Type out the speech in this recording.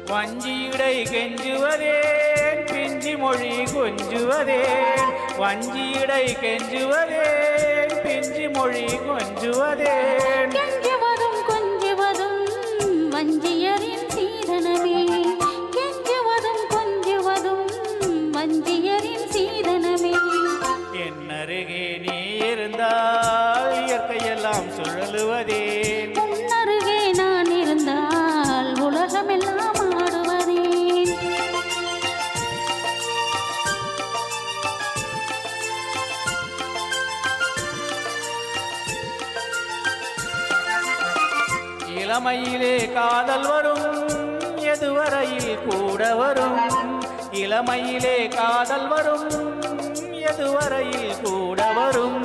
வஞ்சியிடை கெஞ்சுவதேன் பிஞ்சி மொழி கொஞ்சுவதேன் வஞ்சியிடை கெஞ்சுவதேன் பிஞ்சி மொழி கொஞ்சுவதேன் கெஞ்சுவதும் கொஞ்சுவதும் வஞ்சியரின் சீதனமே கெஞ்சுவதும் கொஞ்சுவதும் வஞ்சியரின் சீதனமே என்னருகே நீ இருந்தால் இயற்கையெல்லாம் சுழலுவதேன் உன்னருகே நான் இருந்தால் உலகமெல்லாம் ஆடுவதேன் இளமையிலே காதல் வரும் எதுவரையில் கூட வரும் இளமையிலே காதல் வரும் எதுவரையில் கூட வரும்